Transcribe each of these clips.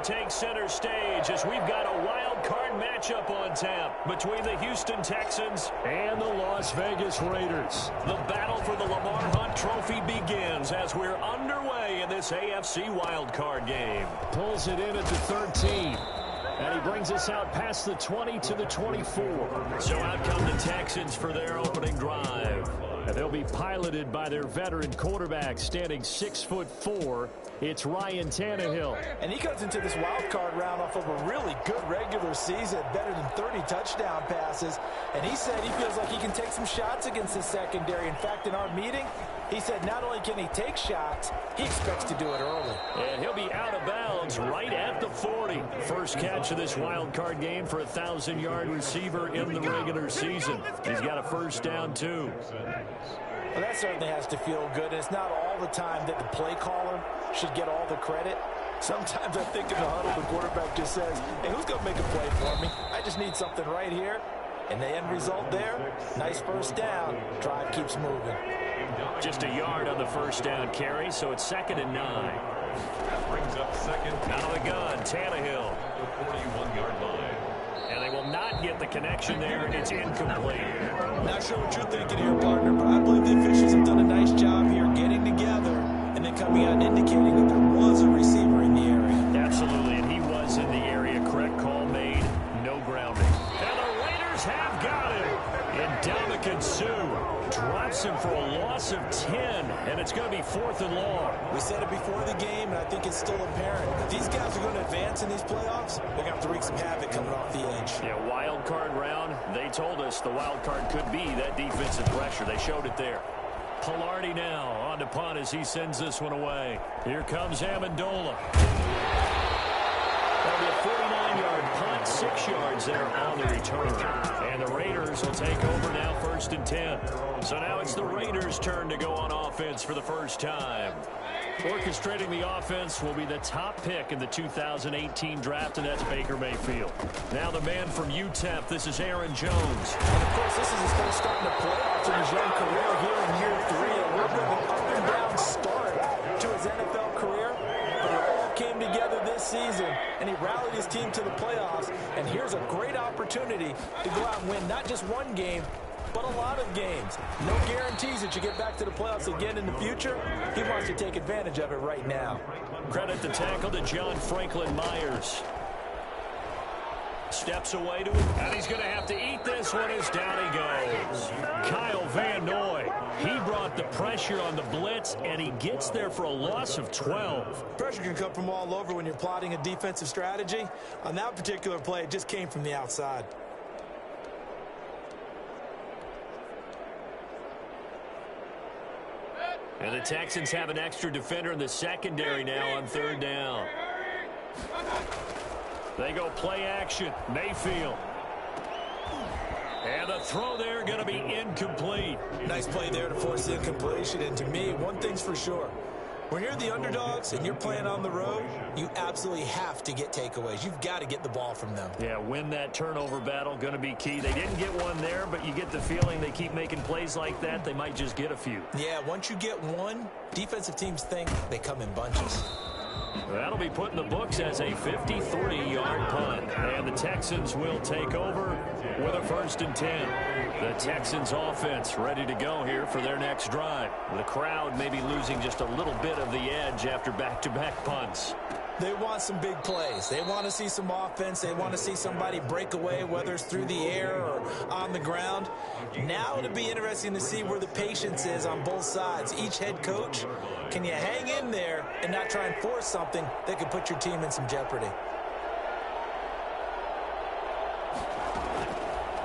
takes center stage as we've got a wild card matchup on tap between the Houston Texans and the Las Vegas Raiders. The battle for the Lamar Hunt Trophy begins as we're underway in this AFC wild card game. Pulls it in at the 13. And he brings us out past the 20 to the 24. So out come the Texans for their opening drive. And they'll be piloted by their veteran quarterback standing 6'4". It's Ryan Tannehill. And he comes into this wild card round off of a really good regular season, better than 30 touchdown passes. And he said he feels like he can take some shots against his secondary. In fact, in our meeting, he said not only can he take shots, he expects to do it early. And he'll be out of bounds right at the 40. First catch of this wild card game for a 1,000-yard receiver in the regular season. He's got a first down, too. Well, that certainly has to feel good. And it's not all the time that the play caller should get all the credit. Sometimes I think in the huddle, the quarterback just says, hey, who's going to make a play for me? I just need something right here. And the end result there, nice first down. Drive keeps moving. Just a yard on the first down carry, so it's 2nd and 9. That brings up second. Out of the gun, Tannehill. The 41-yard line. And they will not get the connection there, and it's incomplete. Not sure what you're thinking here, partner, but I believe the officials have done a nice job here getting together and then coming out and indicating that there was a receiver in the area. Absolutely, and he was in the area. Correct call made. No grounding. And the Raiders have got him. And Sue drops him for a loss of 10, and it's going to be 4th and long. We said it before the game, and I think it's still apparent. If these guys are going to advance in these playoffs, they're going to have to wreak some havoc coming off the edge. Yeah, wild card round. They told us the wild card could be that defensive pressure. They showed it there. Pilardi now on to punt as he sends this one away. Here comes Amendola. That'll be a 49-yard punt, 6 yards there on the return. And the Raiders will take over now, 1st and 10. So now it's the Raiders' turn to go on offense for the first time. Orchestrating the offense will be the top pick in the 2018 draft, and that's Baker Mayfield. Now the man from UTEP, this is Aaron Jones. And, of course, this is his first start in the playoffs in his young career here in year 3. A little bit of an up-and-down start to his NFL career. But it all came together this season, and he rallied his team to the playoffs. And here's a great opportunity to go out and win not just one game, but a lot of games. No guarantees that you get back to the playoffs again in the future. He wants to take advantage of it right now. Credit the tackle to John Franklin Myers. Steps away to him, and he's going to have to eat this one as down he goes. Kyle Van Noy, he brought the pressure on the blitz, and he gets there for a loss of 12. Pressure can come from all over when you're plotting a defensive strategy. On that particular play, it just came from the outside. And the Texans have an extra defender in the secondary now on 3rd down. They go play action. Mayfield. And the throw there going to be incomplete. Nice play there to force the incompletion. And to me, one thing's for sure. When you're the underdogs and you're playing on the road, you absolutely have to get takeaways. You've got to get the ball from them. Yeah, win that turnover battle, going to be key. They didn't get one there, but you get the feeling they keep making plays like that, they might just get a few. Yeah, once you get one, defensive teams think they come in bunches. That'll be put in the books as a 53-yard punt. And the Texans will take over with a 1st and 10. The Texans offense ready to go here for their next drive. The crowd may be losing just a little bit of the edge after back-to-back punts. They want some big plays. They want to see some offense. They want to see somebody break away, whether it's through the air or on the ground. Now it'll be interesting to see where the patience is on both sides. Each head coach, can you hang in there and not try and force something that could put your team in some jeopardy?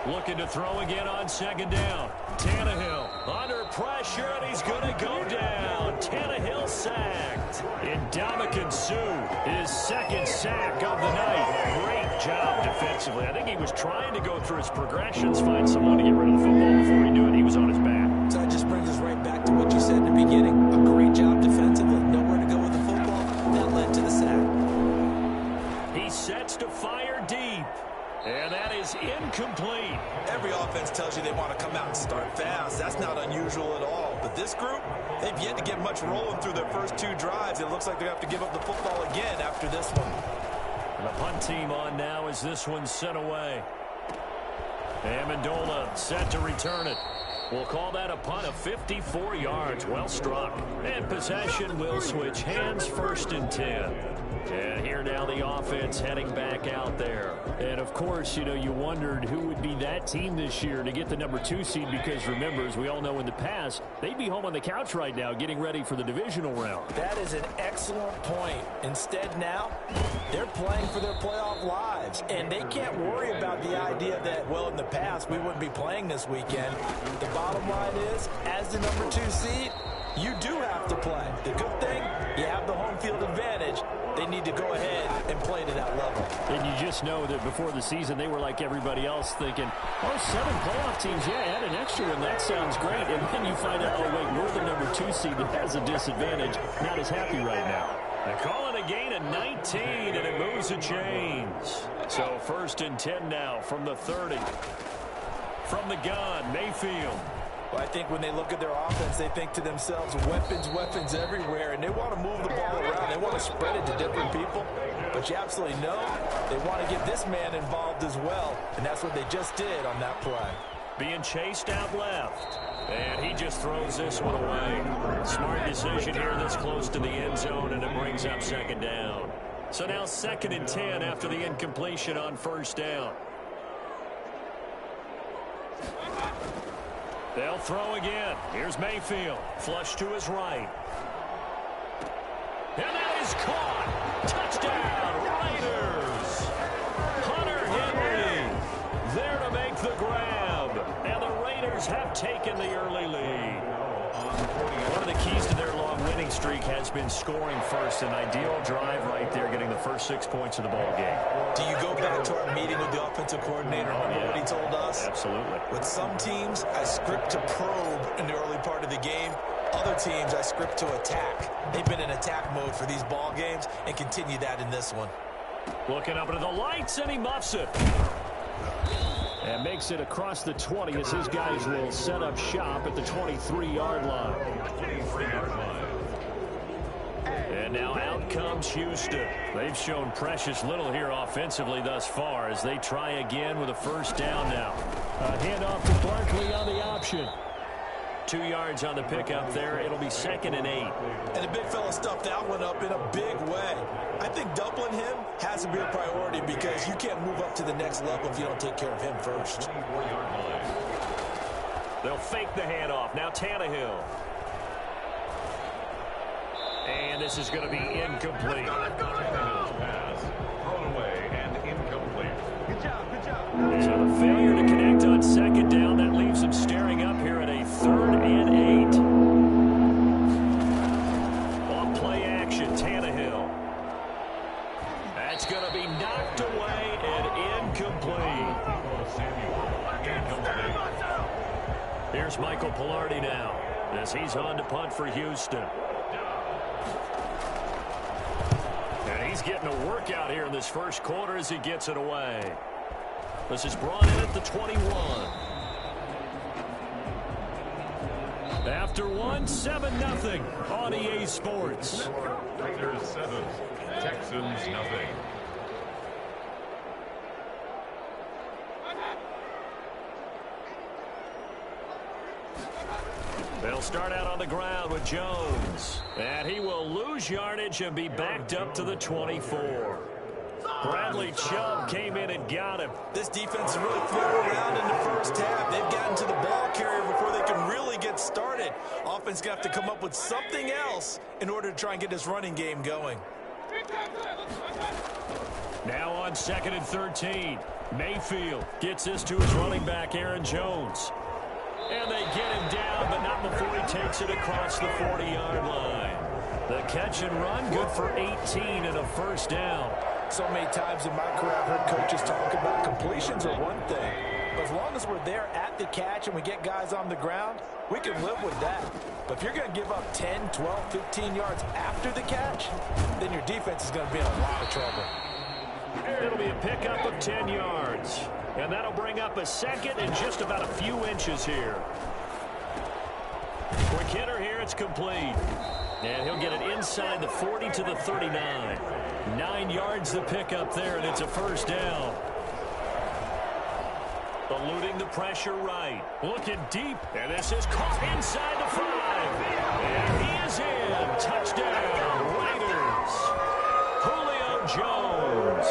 Looking to throw again on 2nd down. Tannehill under pressure, and he's going to go down. Tannehill sacked. And Ndamukong Suh, his 2nd sack of the night. Great job defensively. I think he was trying to go through his progressions, find someone to get rid of the football before he knew it. He was on his back. So that just brings us right back to what you said in the beginning. A great job defensively. Nowhere to go with the football. That led to the sack. He sets to fire deep. And that is incomplete. Every offense tells you they want to come out and start fast. That's not unusual at all. But this group, they've yet to get much rolling through their first 2 drives. It looks like they have to give up the football again after this one. And the punt team on now as this one's sent away. Amendola set to return it. We'll call that a punt of 54 yards. Well struck. And possession will switch hands, 1st and 10. And here now the offense heading back out there. And, of course, you know, you wondered who would be that team this year to get the number 2 seed because, remember, as we all know in the past, they'd be home on the couch right now getting ready for the divisional round. That is an excellent point. Instead now, they're playing for their playoff lives. And they can't worry about the idea that, well, in the past, we wouldn't be playing this weekend. The bottom line is, as the number 2 seed, you do have to play. The good thing, you have the home field advantage. They need to go ahead and play to that level. And you just know that before the season, they were like everybody else thinking, oh, 7 playoff teams, yeah, add an extra one. That sounds great. And then you find out, oh, wait, we're the number 2 seed that has a disadvantage. Not as happy right now. They call it a gain of 19, and it moves the chains. So 1st and 10 now from the 30. From the gun, Mayfield. Well, I think when they look at their offense, they think to themselves, weapons everywhere, and they want to move the ball around. They want to spread it to different people. But you absolutely know they want to get this man involved as well, and that's what they just did on that play. Being chased out left. And he just throws this one away. Smart decision here this close to the end zone, and it brings up 2nd down. So now 2nd and 10 after the incompletion on 1st down. They'll throw again. Here's Mayfield. Flush to his right. And that is caught. Touchdown, Raiders. Hunter Henry there to make the grab. And the Raiders have taken the early lead. One of the keys to their long winning streak has been scoring first. An ideal drive right there, getting the first 6 points of the ball game. Do you go back to our meeting with the offensive coordinator? Remember what he told us? Absolutely. With some teams, I script to probe in the early part of the game. Other teams, I script to attack. They've been in attack mode for these ball games and continue that in this one. Looking up into the lights, and he muffs it. And makes it across the 20 as his guys will set up shop at the 23-yard line. 23-yard line. And now out comes Houston. They've shown precious little here offensively thus far as they try again with a 1st down now. A handoff to Barkley on the option. 2 yards on the pickup there. It'll be 2nd and 8. And the big fella stuffed that one up in a big way. I think doubling him has to be a priority because you can't move up to the next level if you don't take care of him first. 24-yard line. They'll fake the handoff. Now Tannehill. And this is going to be incomplete. Tannehill's pass thrown away and incomplete. Good job. So the failure to connect on 2nd down, that leaves them staring up here at a 3rd and 8. On play action, Tannehill. That's going to be knocked away and incomplete. Here's Michael Pilardi now as he's on to punt for Houston. And he's getting a workout here in this 1st quarter as he gets it away. This is brought in at the 21. After 7-0 on EA Sports. Raiders 7, Texans nothing. They'll start out on the ground with Jones. And he will lose yardage and be backed up to the 24. Bradley Chubb came in and got him. This defense really flew around in the 1st half. They've gotten to the ball carrier before they can really get started. Offense got to come up with something else in order to try and get this running game going. Now on 2nd and 13. Mayfield gets this to his running back, Aaron Jones. And they get him down, but not before he takes it across the 40-yard line. The catch and run, good for 18 and a 1st down. So many times in my career, I've heard coaches talk about completions are one thing. But as long as we're there at the catch and we get guys on the ground, we can live with that. But if you're going to give up 10, 12, 15 yards after the catch, then your defense is going to be in a lot of trouble. It'll be a pickup of 10 yards. And that'll bring up a 2nd and just about a few inches here. Quick hitter here, it's complete. And he'll get it inside the 40 to the 39. 9 yards to pick up there, and it's a first down. Eluding the pressure right. Looking deep, and this is caught inside the 5. And he is in. Touchdown, Raiders. Julio Jones,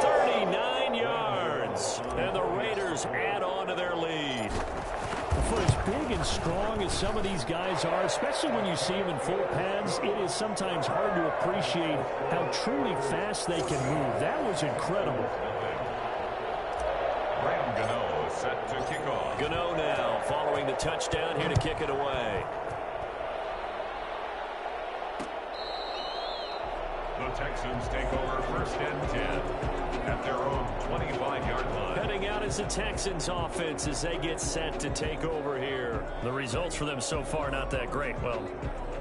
39 yards. And the Raiders add on to their lead. For as big and strong as some of these guys are, especially when you see them in full pads, it is sometimes hard to appreciate how truly fast they can move. That was incredible. Set to kick off. Gano now following the touchdown here to kick it away. The Texans take over first and 10 at their own 25-yard line. Heading out is the Texans offense as they get set to take over here. The results for them so far not that great. Well,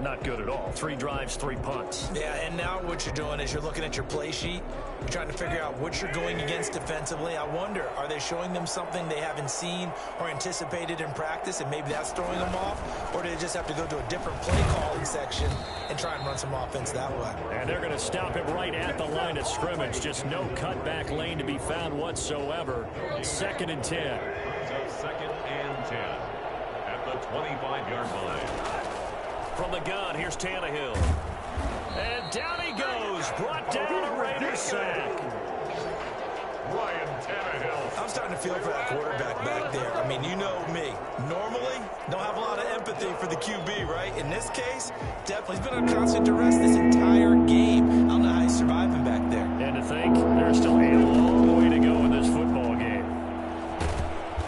not good at all. 3 drives, 3 punts. Yeah, and now what you're doing is you're looking at your play sheet. You're trying to figure out what you're going against defensively. I wonder, are they showing them something they haven't seen or anticipated in practice, and maybe that's throwing them off? Or do they just have to go to a different play calling section and try and run some offense that way? And they're going to stop him right at the line of scrimmage. Just no cutback lane to be found whatsoever. 2nd and 10. So 2nd and 10 at the 25-yard line. From the gun, here's Tannehill. And down he goes. Brought down a Raiders sack. Ryan Tannehill. I'm starting to feel for that quarterback back there. I mean, you know me. Normally, don't have a lot of empathy for the QB, right? In this case, definitely. He's been under constant duress this entire game. I don't know how he's surviving back there. And to think there's still a long way to go in this football game.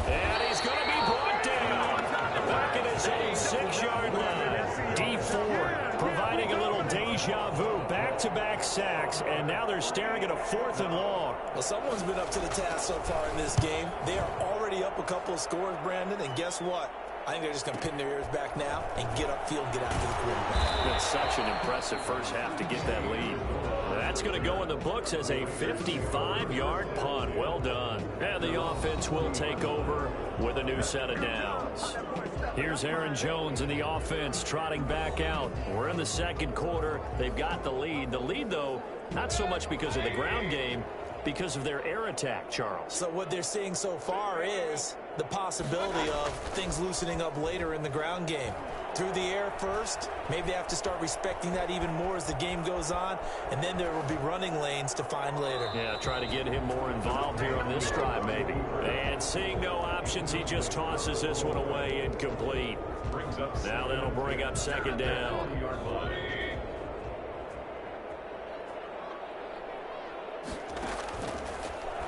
And he's going to be brought down. Back at his own 6-yard line. D4 providing a little deja vu. Back-to-back sacks, and now they're staring at a 4th and long. Well, someone's been up to the task so far in this game. They are already up a couple of scores, Brandon, and guess what? I think they're just going to pin their ears back now and get upfield and get after the quarterback. It's such an impressive first half to get that lead. That's going to go in the books as a 55-yard punt. Well done. And the offense will take over with a new set of downs. Here's Aaron Jones in the offense trotting back out. We're in the 2nd quarter. They've got the lead. The lead, though, not so much because of the ground game, because of their air attack, Charles. So what they're seeing so far is the possibility of things loosening up later in the ground game. Through the air first, maybe they have to start respecting that even more as the game goes on, and then there will be running lanes to find later. Yeah, try to get him more involved here on this drive maybe. And seeing no options, he just tosses this one away incomplete. Now that'll bring up 2nd down.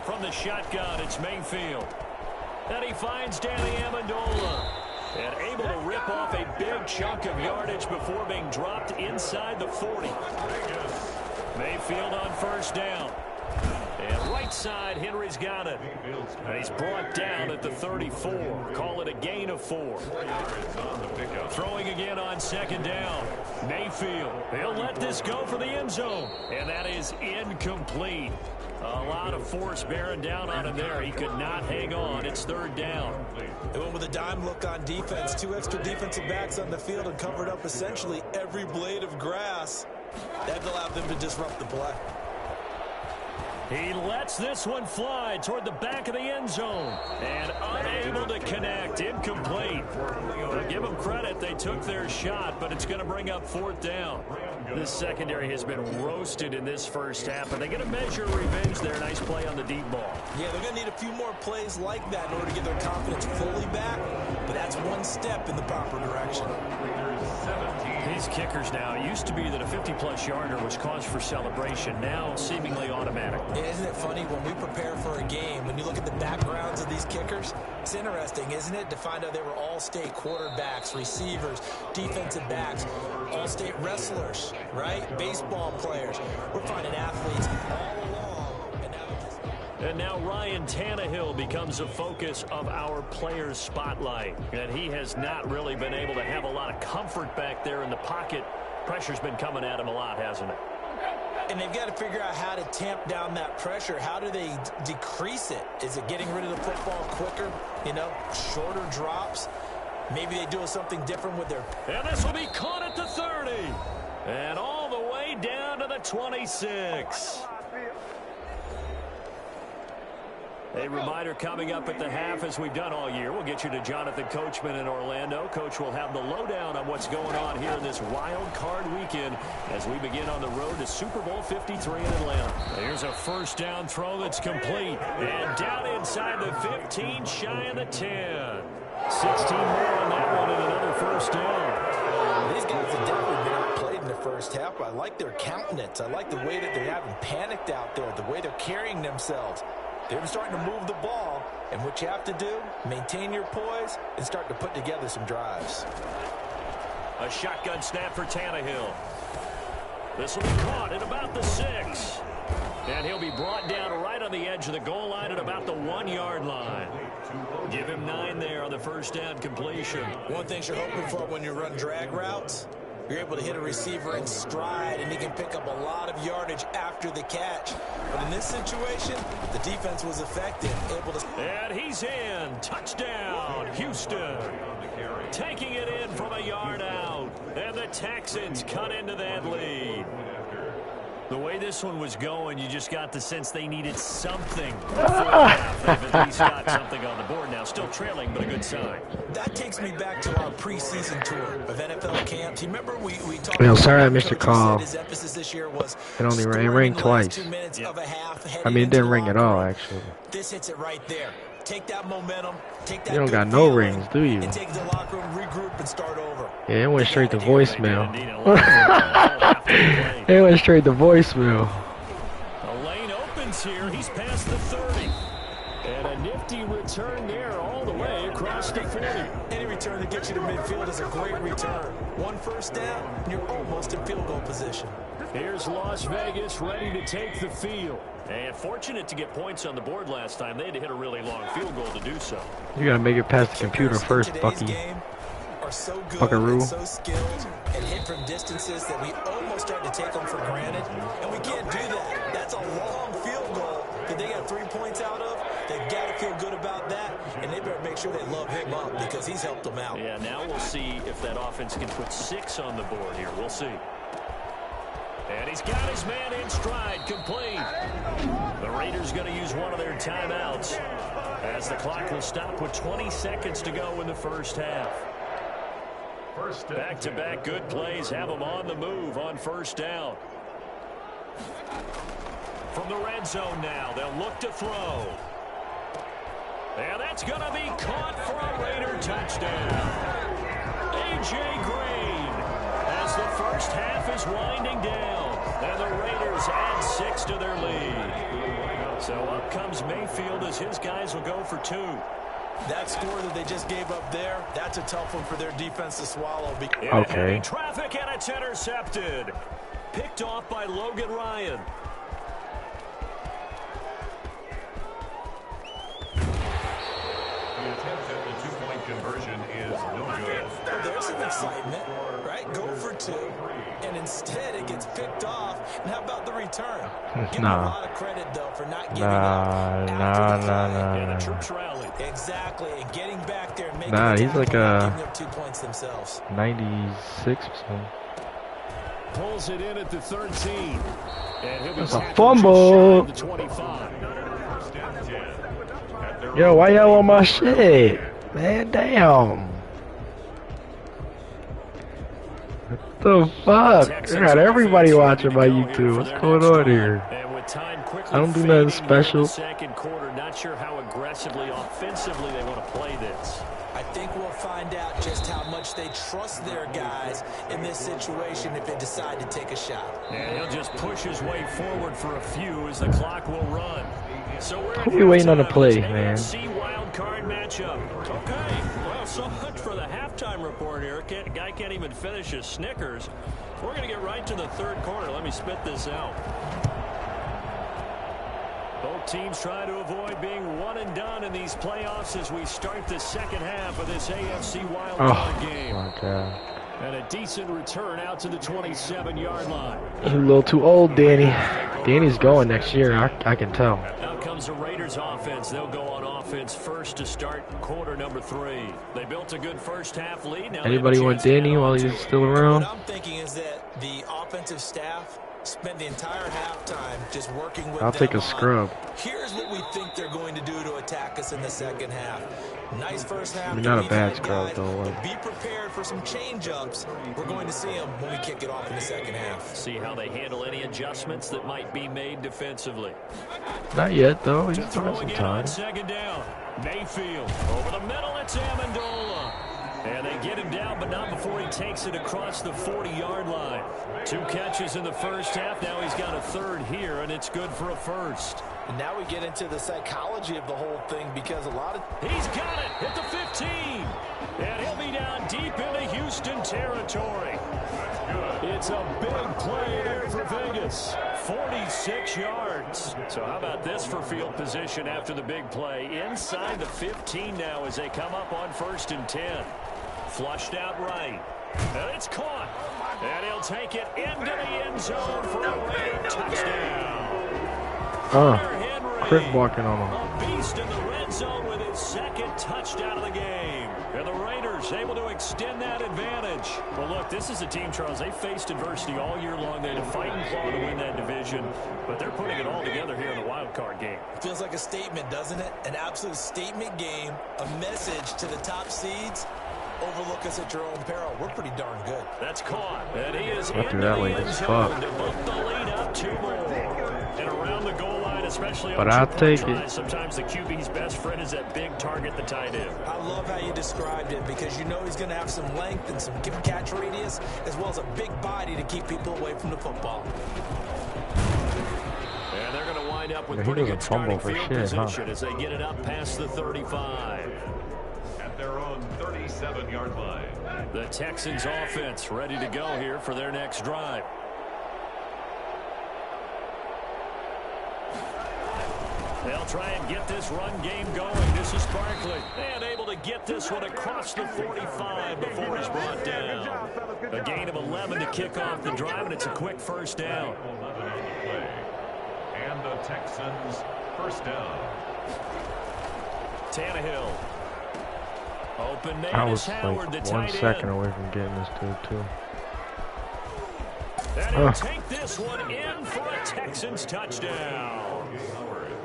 From the shotgun, it's Mayfield. And he finds Danny Amendola. And able to rip off a big chunk of yardage before being dropped inside the 40. Mayfield on 1st down. And right side, Henry's got it. And he's brought down at the 34. Call it a gain of 4. Throwing again on 2nd down. Mayfield. He'll let this go for the end zone. And that is incomplete. A lot of force bearing down on him there. He could not hang on. It's 3rd down. They went with a dime look on defense. 2 extra defensive backs on the field and covered up essentially every blade of grass. That allowed them to disrupt the play. He lets this one fly toward the back of the end zone. And unable to connect. Incomplete. I'll give them credit. They took their shot, but it's going to bring up 4th down. This secondary has been roasted in this first half, and they're going to measure revenge there. Nice play on the deep ball. Yeah, they're going to need a few more plays like that in order to get their confidence fully back, but that's one step in the proper direction. These kickers now, it used to be that a 50-plus yarder was cause for celebration. Now seemingly automatic. Yeah, isn't it funny when we prepare for a game, when you look at the backgrounds of these kickers, it's interesting, isn't it, to find out they were all-state quarterbacks, receivers, defensive backs, all-state wrestlers, right? Baseball players. We're finding athletes all along. And now Ryan Tannehill becomes the focus of our players' spotlight. And he has not really been able to have a lot of comfort back there in the pocket. Pressure's been coming at him a lot, hasn't it? And they've got to figure out how to tamp down that pressure. How do they decrease it? Is it getting rid of the football quicker? You know, shorter drops? Maybe they do something different with their... And this will be caught at the 30. And all the way down to the the 26. A reminder coming up at the half, as we've done all year. We'll get you to Jonathan Coachman in Orlando. Coach will have the lowdown on what's going on here in this wild card weekend as we begin on the road to Super Bowl 53 in Atlanta. Here's a first down throw that's complete. And down inside the 15, shy of the 10. 16 more on that one and another first down. These guys have definitely been outplayed in the first half. I like their countenance. I like the way that they haven't panicked out there, the way they're carrying themselves. They're starting to move the ball, and what you have to do, maintain your poise and start to put together some drives. A shotgun snap for Tannehill. This will be caught at about the 6. And he'll be brought down right on the edge of the goal line at about the 1-yard line. Give him 9 there on the first down completion. One thing you're hoping for when you run drag routes, you're able to hit a receiver in stride, and he can pick up a lot of yardage after the catch. But in this situation, the defense was effective, able to... And he's in. Touchdown, Houston. Taking it in from a yard out. And the Texans cut into that lead. The way this one was going, you just got the sense they needed something. They've at least got something on the board now. Still trailing, but a good sign. That takes me back to our preseason tour of NFL camps. You remember we talked Yo, sorry I missed your call. his emphasis this year was It only rang twice. 2 minutes of a half. I mean, it didn't ring at all, actually. This hits it right there. Take that momentum. Take that. You don't got no rings, do you? And take the locker room, regroup, and start over. Yeah, it went straight to voicemail. It went straight to voicemail. The lane opens here. He's past the 30. And a nifty return there all the way across the 40. Any return that gets you to midfield is a great return. One first down, and you're almost in field goal position. Here's Las Vegas ready to take the field. And fortunate to get points on the board last time. They had to hit a really long field goal to do so. You gotta make it past the computer first, Bucky. Are so good Buckaroo. and so skilled and hit from distances that we almost start to take them for granted, and we can't do that. That's a long field goal that they got 3 points out of. They've got to feel good about that, and they better make sure they love him up because he's helped them out. Yeah, now we'll see if that offense can put 6 on the board here. We'll see. And he's got his man in stride, complete. The Raiders going to use one of their timeouts as the clock will stop with 20 seconds to go in the first half. Back-to-back good plays have them on the move on first down. From the red zone now, they'll look to throw. And that's going to be caught for a Raider touchdown. A.J. Green as the first half is winding down. And the Raiders add 6 to their lead. So up comes Mayfield as his guys will go for 2. That score that they just gave up there, that's a tough one for their defense to swallow. Okay. Traffic, and it's intercepted. Picked off by Logan Ryan. The attempt at the 2-point conversion is no good. There's some excitement, right? Go for 2, and instead it gets picked off. And how about the return? Give him a lot of credit, though, for not giving up. And the troops rally. Exactly, and getting back there and making he's like a giving up 2 points themselves. 96%. Pulls it in at the 13. And he'll be That's a fumble. the 25. Yo, why y'all on my shit? Man, damn. What the fuck? I got everybody watching my YouTube. What's going on here? I don't do nothing special. Second quarter, not sure how aggressively, offensively they want to play this. I think we'll find out just how much they trust their guys in this situation if they decide to take a shot. And he'll just push his way forward for a few as the clock will run. So we're Who we waiting on the play, man? AFC wild card matchup. Okay, well, so much for the halftime report here. Guy can't even finish his Snickers. We're going to get right to the third quarter. Let me spit this out. Both teams trying to avoid being one and done in these playoffs as we start the second half of this AFC wild card game. Oh, my God. And a decent return out to the 27-yard line. He's a little too old, Danny. Danny's going next year, I can tell. Out comes the Raiders offense. They'll go on offense first to start quarter number 3. They built a good first half lead. Now anybody want Danny while he's still around? What I'm thinking is that the offensive staff Spent the entire halftime just working with I'll them take a on, scrub. here's what we think they're going to do to attack us in the second half. Nice first half. I mean, not a we've bad had, scrub, guys, though. but be prepared for some change-ups. We're going to see them when we kick it off in the second half. See how they handle any adjustments that might be made defensively. Not yet, though. He's To still throw got some again on time. second down. Mayfield over the middle. It's Amendola. And they get him down, but not before he takes it across the 40-yard line. 2 catches in the first half. Now he's got a third here, and it's good for a first. And now we get into the psychology of the whole thing because a lot of... He's got it at the 15. And he'll be down deep into Houston territory. It's a big play there for Vegas. 46 yards. So how about this for field position after the big play? Inside the 15 now as they come up on 1st and 10. Flushed out right. And it's caught. And he'll take it into the end zone for a Raider touchdown. Quick walking on him. A beast in the red zone with his 2nd touchdown of the game. And the Raiders able to extend that advantage. Well, look, this is a team, Charles. They faced adversity all year long. They had to fight and claw to win that division. But they're putting it all together here in the wild card game. Feels like a statement, doesn't it? An absolute statement game. A message to the top seeds. Overlook us at your own peril. We're pretty darn good. That's caught. And he is After into that the late end as zone fuck. to bump the lead up 2 more. And around the goal line, especially But on I'll 2-point take it. tries, sometimes the QB's best friend is that big target, the tight end. I love how you described it because you know he's going to have some length and some catch radius as well as a big body to keep people away from the football. And they're going to wind up with Yeah, he pretty doesn't good starting fumble for field shit, huh? position as they get it up past the 35. At their own 37-yard line. The Texans offense ready to go here for their next drive. They'll try and get this run game going. This is Barkley. And able to get this one across the 45 before he's brought down. A gain of 11 to kick off the drive, and it's a quick first down. 11 on the play. And the Texans first down. Tannehill. Open man I is was Howard, the like 1 tight second end. away from getting this dude, too. And he'll take this one in for a Texans touchdown.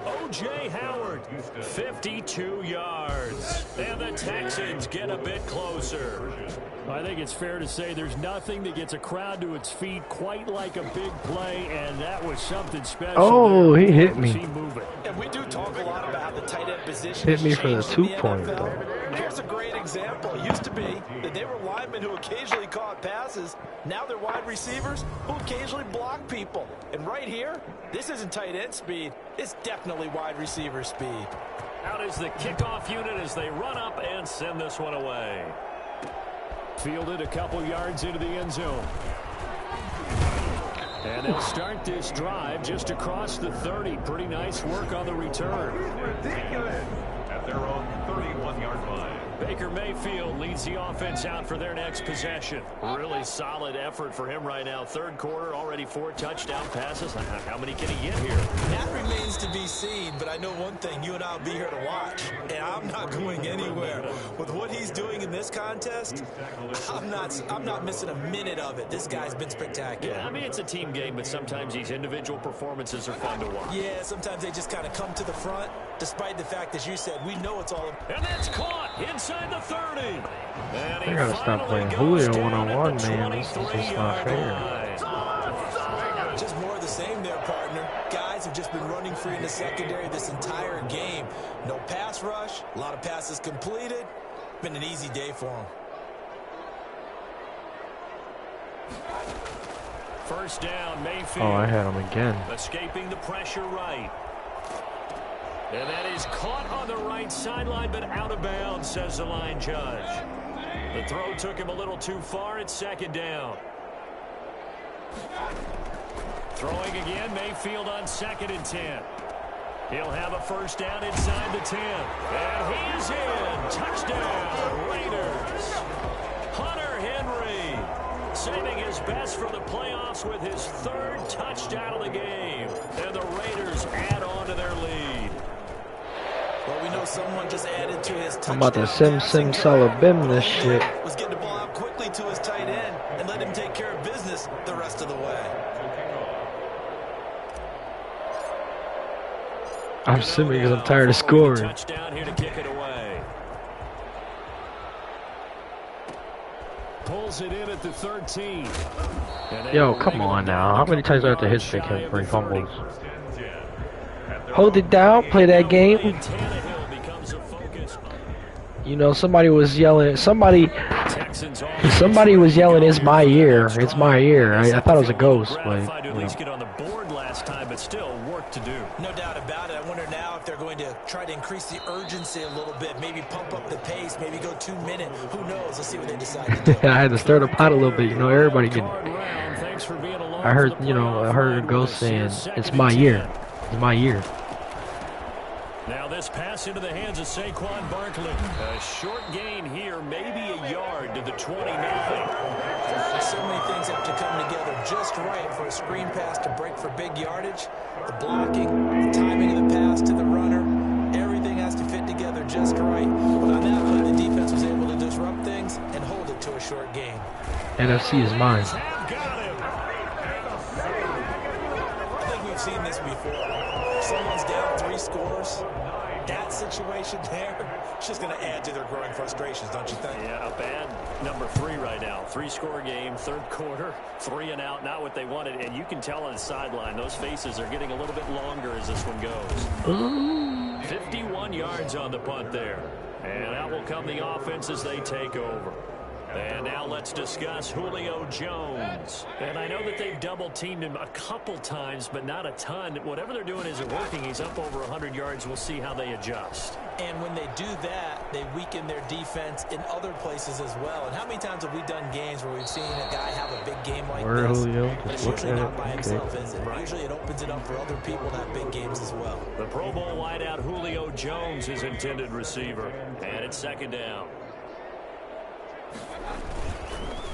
O.J. Howard, 52 yards. And the Texans get a bit closer. I think it's fair to say there's nothing that gets a crowd to its feet quite like a big play, and that was something special. Oh, he hit me. And we do talk a lot about how the tight end position Hit me for the changed in 2-point, NFL. though. Here's a great example. It used to be that they were linemen who occasionally caught passes. Now they're wide receivers who occasionally block people. And right here, this isn't tight end speed. It's definitely wide receiver speed. Out is the kickoff unit as they run up and send this one away. Fielded a couple yards into the end zone. And they'll start this drive just across the 30. Pretty nice work on the return. At their own 31-yard line. Baker Mayfield leads the offense out for their next possession. Really solid effort for him right now. 3rd quarter, already 4 touchdown passes. How many can he get here? That remains to be seen, but I know one thing. You and I will be here to watch, and I'm not going anywhere. With what he's doing in this contest, I'm not missing a minute of it. This guy's been spectacular. Yeah, I mean, it's a team game, but sometimes these individual performances are fun to watch. Yeah, sometimes they just kind of come to the front, despite the fact, as you said, we know it's all... And that's caught inside the 30. And They gotta stop playing Julio one-on-one, man. This is just not fair. Just more of the same there, partner. Guys have just been running free in the secondary this entire game. No pass rush, a lot of passes completed. Been an easy day for them. First down, Mayfield. Oh, I had him again. Escaping the pressure right. And that is caught on the right sideline, but out of bounds, says the line judge. The throw took him a little too far. It's 2nd down. Throwing again, Mayfield on 2nd and 10. He'll have a first down inside the 10. And he's in. Touchdown, Raiders. Hunter Henry saving his best for the playoffs with his 3rd touchdown of the game. And the Raiders add on to their lead. Well, we know someone just added to his touchdown. I'm about to simsalabim this shit. Was getting the ball out quickly to his tight end and let him take care of business the rest of the way. I'm simming because I'm tired of scoring. Touchdown here to kick it away. Pulls it in at the 13. Yo, come on now. How many times do I have to hit pick him for he fumbles? Hold it down. Play that game. You know, somebody was yelling. Somebody was yelling, "It's my year. It's my year." I thought it was a ghost, but at least get on the board last time, but still work to do. No doubt about it. I wonder now if they're going to try to increase the urgency a little bit, maybe pump up the pace, maybe go 2 minutes. Who knows? Let's see what they decide to do. I had to stir the pot a little bit. You know, everybody can. I heard a ghost saying, "It's my year. It's my year." Now this pass into the hands of Saquon Barkley. A short gain here, maybe a yard to the 29. So many things have to come together just right for a screen pass to break for big yardage. The blocking, the timing of the pass to the runner, everything has to fit together just right. But on that play, the defense was able to disrupt things and hold it to a short gain. NFC is mine. I think we've seen this before. Someone's down 3 scores. That situation there, it's just going to add to their growing frustrations, don't you think? Yeah, a bad number 3 right now. 3-score game, third quarter, 3 and out, not what they wanted. And you can tell on the sideline, those faces are getting a little bit longer as this one goes. 51 yards on the punt there. And out will come the offense as they take over. And now let's discuss Julio Jones. And I know that they've double-teamed him a couple times, but not a ton. Whatever they're doing isn't working. He's up over 100 yards. We'll see how they adjust. And when they do that, they weaken their defense in other places as well. And how many times have we done games where we've seen a guy have a big game like this? Julio, but it's usually not by himself, is it? Right. Usually it opens it up for other people to have big games as well. The Pro Bowl wideout Julio Jones is intended receiver. And it's second down.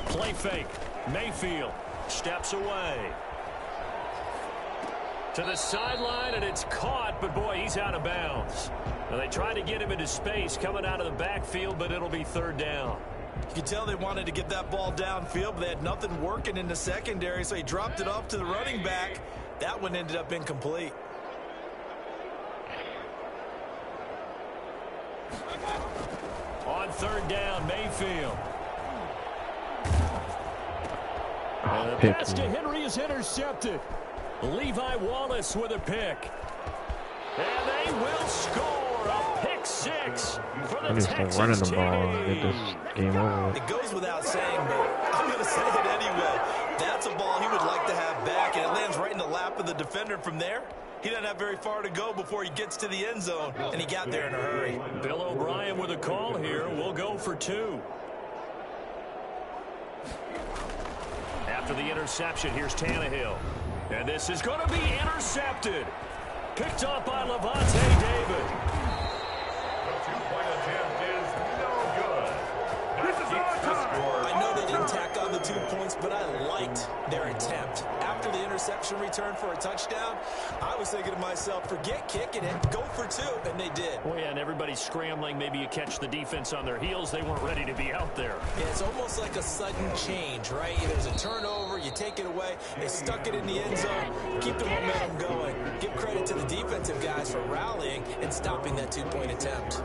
Play fake. Mayfield steps away. To the sideline, and it's caught, but boy, he's out of bounds. Now they tried to get him into space coming out of the backfield, but it'll be third down. You could tell they wanted to get that ball downfield, but they had nothing working in the secondary, so he dropped it off to the running back. That one ended up incomplete. On third down, Mayfield. And the pass to Henry is intercepted. Levi Wallace with a pick. And they will score a pick 6 for the Texans. Running the ball and get this game over. It goes without saying, but I'm going to say it anyway. That's a ball he would like to have back, and it lands right in the lap of the defender from there. He doesn't have very far to go before he gets to the end zone, and he got there in a hurry. Bill O'Brien with a call here. We'll go for 2. After the interception, here's Tannehill. And this is going to be intercepted. Picked up by Levante David. The 2-point attempt is no good. That keeps the score. I know they didn't tack on the 2 points, but I liked their attempt. After the interception return for a touchdown, I was thinking to myself, forget kicking it, go for 2, and they did. Oh, yeah, and everybody's scrambling. Maybe you catch the defense on their heels. They weren't ready to be out there. Yeah, it's almost like a sudden change, right? There's a turnover, you take it away, they stuck it in the end zone, keep the momentum going. Give credit to the defensive guys for rallying and stopping that 2-point attempt.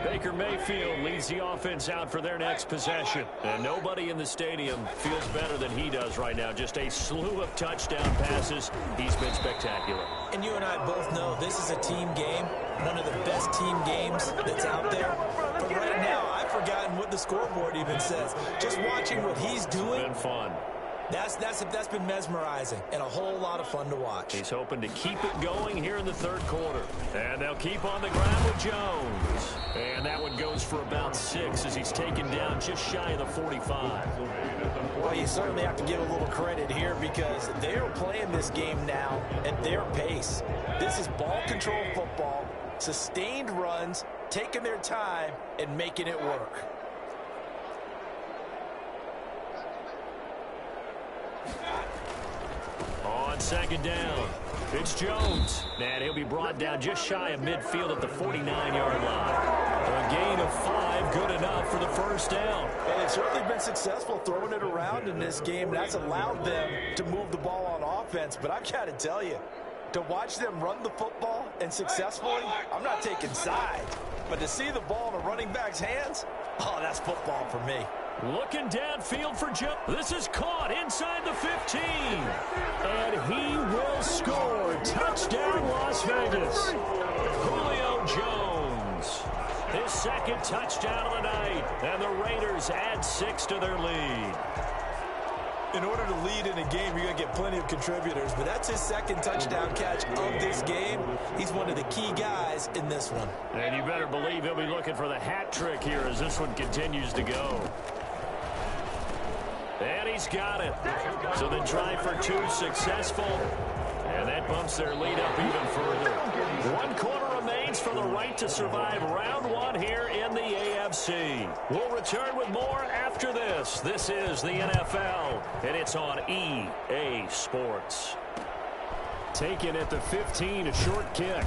Baker Mayfield leads the offense out for their next possession. And nobody in the stadium feels better than he does right now. Just a slew of touchdown passes. He's been spectacular. And you and I both know this is a team game, one of the best team games that's out there. But right now, I've forgotten what the scoreboard even says. Just watching what he's doing. It's been fun. That's been mesmerizing and a whole lot of fun to watch. He's hoping to keep it going here in the third quarter. And they'll keep on the ground with Jones. And that one goes for about 6 as he's taken down just shy of the 45. Well, you certainly have to give a little credit here because they're playing this game now at their pace. This is ball control football, sustained runs, taking their time, and making it work. On second down, it's Jones. And he'll be brought down just shy of midfield at the 49-yard line. A gain of 5, good enough for the first down. And they've certainly been successful throwing it around in this game. That's allowed them to move the ball on offense. But I've got to tell you, To watch them run the football and successfully, I'm not taking sides. But to see the ball in a running back's hands, oh, that's football for me. Looking downfield for Joe. This is caught inside the 15. And he will score. Touchdown, Las Vegas. Julio Jones. His second touchdown of the night. And the Raiders add 6 to their lead. In order to lead in a game, you're going to get plenty of contributors. But that's his second touchdown catch of this game. He's one of the key guys in this one. And you better believe he'll be looking for the hat trick here as this one continues to go. And he's got it. So the try for 2 successful. And that bumps their lead up even further. 1 quarter remains for the right to survive round 1 here in the AFC. We'll return with more after this. This is the NFL, and it's on EA Sports. Taken at the 15, a short kick.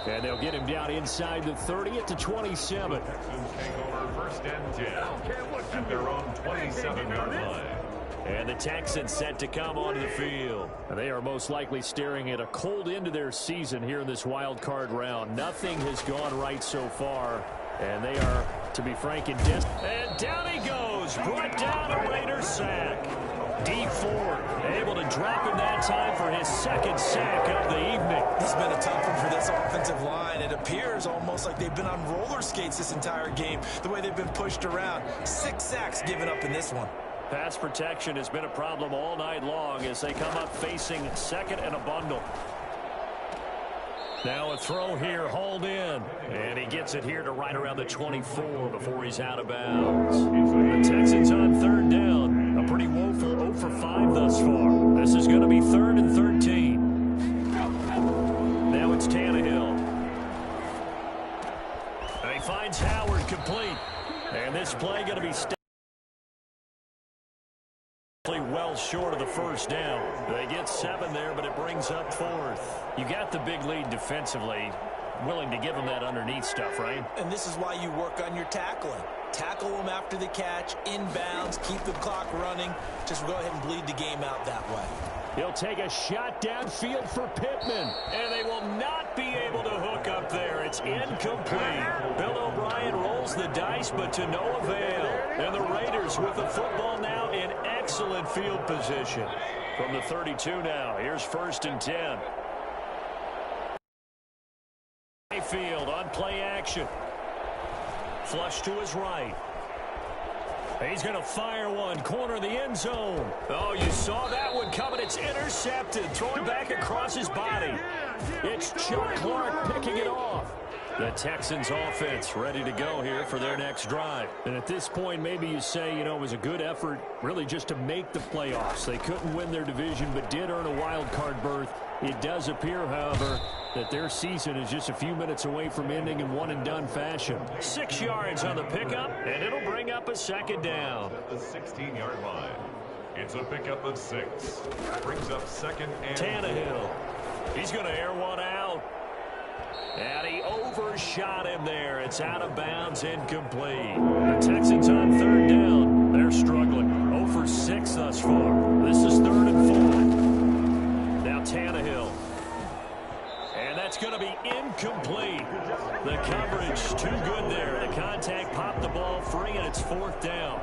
And they'll get him down inside the 30 at the 27. Texans take over first and 10 at their own 27-yard line. And the Texans set to come onto the field. They are most likely staring at a cold end to their season here in this wild card round. Nothing has gone right so far. And they are, to be frank, in and down he goes. Brought down a Raiders sack. D Ford able to drop him that time for his second sack of the evening. This has been a tough one for this offensive line. It appears almost like they've been on roller skates this entire game, the way they've been pushed around. 6 sacks given up in this one. Pass protection has been a problem all night long as they come up facing second and a bundle. Now a throw here, hauled in. And he gets it here to right around the 24 before he's out of bounds. The Texans on 3rd down. A pretty woeful 0 for 5 thus far. This is going to be 3rd and 13. Now it's Tannehill. And he finds Howard complete. And this play going to be well short of the first down. They get 7 there, but it brings up 4th. You got the big lead defensively. Willing to give them that underneath stuff, right? And this is why you work on your tackling. Tackle them after the catch, inbounds, keep the clock running. Just go ahead and bleed the game out that way. He'll take a shot downfield for Pittman. And they will not be able to hook up there. It's incomplete. Bill O'Brien rolls the dice, but to no avail. And the Raiders with the football now in excellent field position. From the 32 now, here's 1st and 10. Mayfield on play action. Flush to his right. He's going to fire one, corner of the end zone. Oh, you saw that one coming. It's intercepted, thrown back across his body. It's Chuck Clark picking it off. The Texans offense ready to go here for their next drive. And at this point, maybe you say, it was a good effort really just to make the playoffs. They couldn't win their division, but did earn a wild card berth. It does appear, however, that their season is just a few minutes away from ending in one-and-done fashion. 6 yards on the pickup, and it'll bring up a 2nd down. At the 16-yard line. It's a pickup of 6. Brings up 2nd and Tannehill. 4. He's going to air one out. And he overshot him there. It's out of bounds, incomplete. The Texans on 3rd down. They're struggling. 0 for 6 thus far. This is 3rd and 4. Now Tannehill. And that's going to be incomplete. The coverage too good there. The contact popped the ball free, and it's 4th down.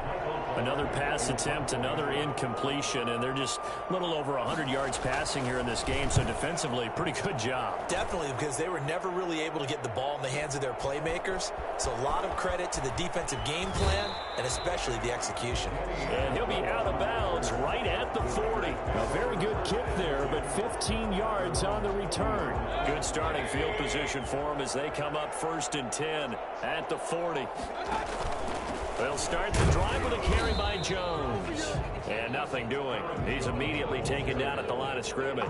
Another pass attempt, another incompletion, and they're just a little over 100 yards passing here in this game, so defensively, pretty good job. Definitely, because they were never really able to get the ball in the hands of their playmakers, so a lot of credit to the defensive game plan, and especially the execution. And he'll be out of bounds right at the 40. A very good kick there, but 15 yards on the return. Good starting field position for them as they come up 1st and 10 at the 40. They'll start the drive with a carry by Jones. And nothing doing. He's immediately taken down at the line of scrimmage.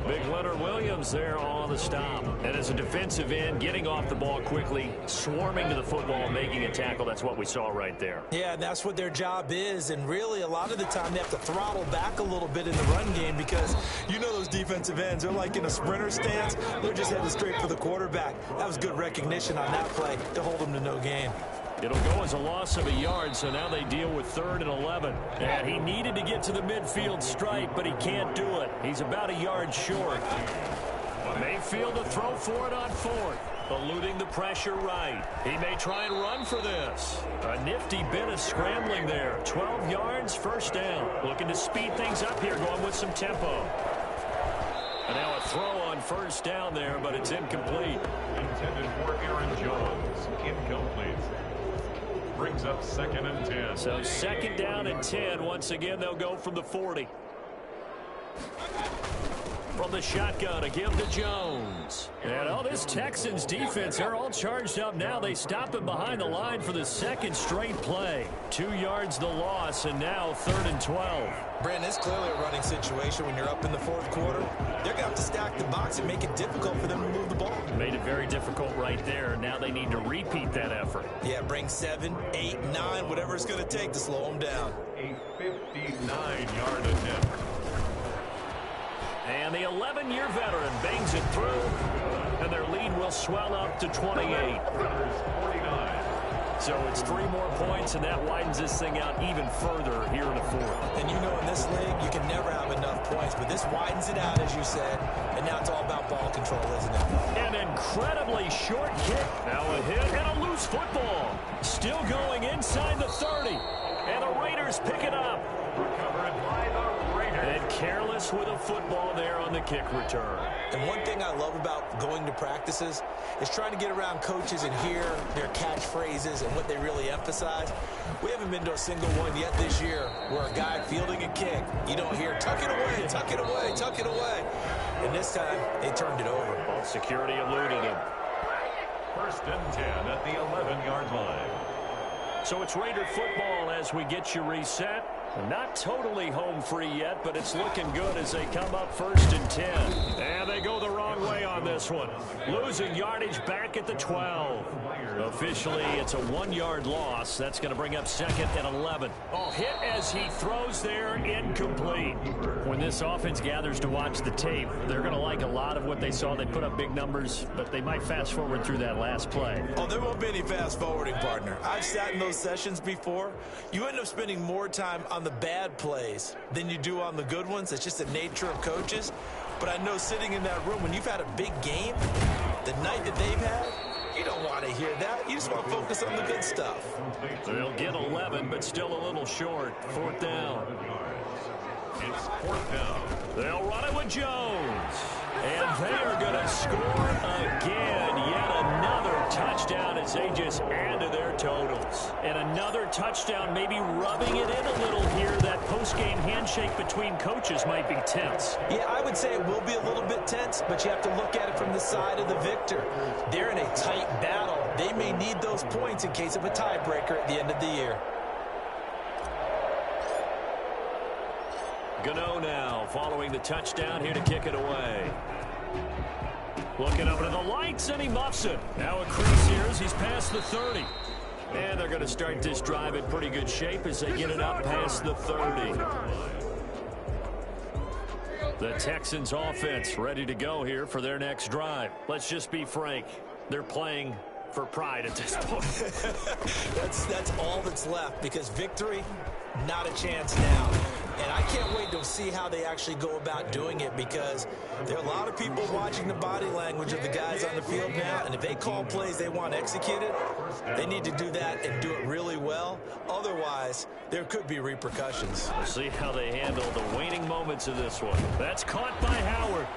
Big Leonard Williams there on the stop. And as a defensive end, getting off the ball quickly, swarming to the football, making a tackle. That's what we saw right there. Yeah, and that's what their job is. And really, a lot of the time, they have to throttle back a little bit in the run game because those defensive ends, they're like in a sprinter stance. They're just headed straight for the quarterback. That was good recognition on that play to hold them to no gain. It'll go as a loss of a yard, so now they deal with 3rd and 11. And he needed to get to the midfield stripe, but he can't do it. He's about a yard short. Mayfield to throw for it on 4th. Eluding the pressure right. He may try and run for this. A nifty bit of scrambling there. 12 yards, 1st down. Looking to speed things up here, going with some tempo. And now a throw on 1st down there, but it's incomplete. Intended for Aaron Jones. Incomplete. Brings up 2nd and 10. So 2nd down and 10. Once again, they'll go from the 40. From the shotgun, a give to Jones. And this Texans defense, they're all charged up now. They stop him behind the line for the 2nd straight play. 2 yards the loss, and now 3rd and 12. Brandon, it's clearly a running situation when you're up in the 4th quarter. They're going to have to stack the box and make it difficult for them to move the ball. Made it very difficult right there. Now they need to repeat that effort. Yeah, bring 7, 8, 9, whatever it's going to take to slow them down. A 59-yard attempt. And the 11-year veteran bangs it through, and their lead will swell up to 28. So it's 3 more points, and that widens this thing out even further here in the 4th. And you know in this league, you can never have enough points, but this widens it out, as you said, and now it's all about ball control, isn't it? An incredibly short kick. Now a hit and a loose football. Still going inside the 30, and the Raiders pick it up. Recovered by the Raiders. And careless with a football there on the kick return. And one thing I love about going to practices is trying to get around coaches and hear their catchphrases and what they really emphasize. We haven't been to a single one yet this year where a guy fielding a kick, you don't hear, tuck it away, tuck it away, tuck it away. And this time, they turned it over. Well, security eluded him. 1st and 10 at the 11-yard line. So it's Raider football as we get you reset. Not totally home free yet, but it's looking good as they come up 1st and 10. And they go the wrong way on this one. Losing yardage back at the 12. Officially, it's a 1-yard loss. That's going to bring up 2nd and 11. Oh, hit as he throws there, incomplete. When this offense gathers to watch the tape, they're going to like a lot of what they saw. They put up big numbers, but they might fast forward through that last play. Oh, there won't be any fast forwarding, partner. I've sat in those sessions before. You end up spending more time on the bad plays than you do on the good ones. It's just the nature of coaches. But I know sitting in that room, when you've had a big game, the night that they've had, you don't want to hear that. You just want to focus on the good stuff. They'll get 11, but still a little short. 4th down. It's 4th down. They'll run it with Jones. And they are going to score again. Yet another touchdown as they just add to their totals. And another touchdown, maybe rubbing it in a little here. That post-game handshake between coaches might be tense. Yeah, I would say it will be a little bit tense, but you have to look at it from the side of the victor. They're in a tight battle. They may need those points in case of a tiebreaker at the end of the year. Gano now following the touchdown here to kick it away. Looking over to the lights, and he muffs it. Now a crease here as he's past the 30. And they're going to start this drive in pretty good shape as they get it up past the 30. The Texans offense ready to go here for their next drive. Let's just be frank. They're playing for pride at this point. That's all that's left, because victory, not a chance now. And I can't wait to see how they actually go about doing it, because there are a lot of people watching the body language of the guys on the field now, and if they call plays they want executed, they need to do that and do it really well. Otherwise, there could be repercussions. We'll see how they handle the waning moments of this one. That's caught by Howard.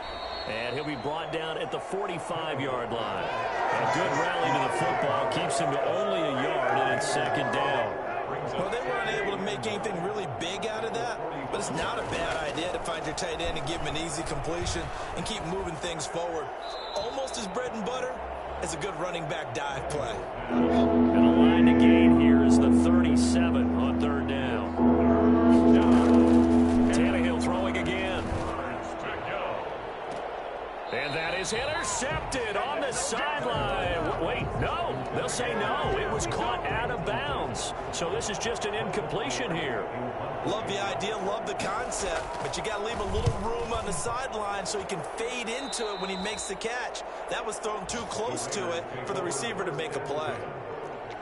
And he'll be brought down at the 45-yard line. A good rally to the football keeps him to only a yard, and it's 2nd down. Well, they weren't able to make anything really big out of that, but it's not a bad idea to find your tight end and give him an easy completion and keep moving things forward. Almost as bread and butter as a good running back dive play. And the line to gain here is the 37 on 3rd down. Tannehill throwing again. And that is intercepted on the sideline. Wait, no. They'll say no. It was caught out of bounds. So this is just an incompletion here. Love the idea, love the concept, but you got to leave a little room on the sideline so he can fade into it when he makes the catch. That was thrown too close to it for the receiver to make a play.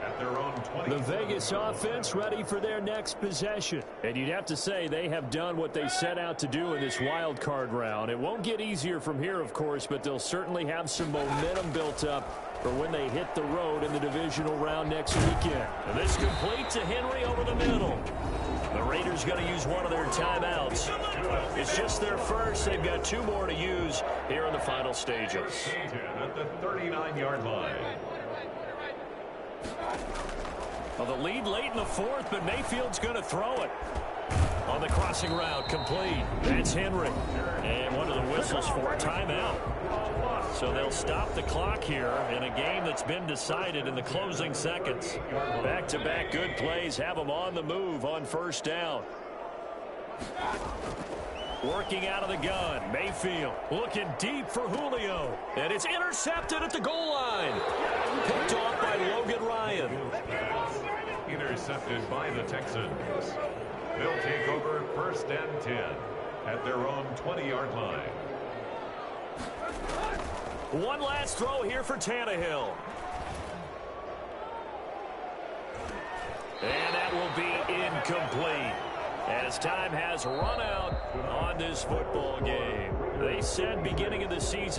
At at their own 20. The Vegas offense ready for their next possession. And you'd have to say they have done what they set out to do in this wild card round. It won't get easier from here, of course, but they'll certainly have some momentum built up for when they hit the road in the divisional round next weekend. And this complete to Henry over the middle. The Raiders going to use one of their timeouts. It's just their first. They've got 2 more to use here in the final stages. At the 39-yard line. Well, the lead late in the 4th, but Mayfield's going to throw it. On the crossing route, complete. That's Henry. And one of the whistles for a timeout. So they'll stop the clock here in a game that's been decided in the closing seconds. Back-to-back good plays have them on the move on first down. Working out of the gun, Mayfield looking deep for Julio. And it's intercepted at the goal line. Picked off by Logan Ryan. Intercepted by the Texans. They'll take over first and 10 at their own 20-yard line. One last throw here for Tannehill. And that will be incomplete, as time has run out on this football game. They said beginning of the season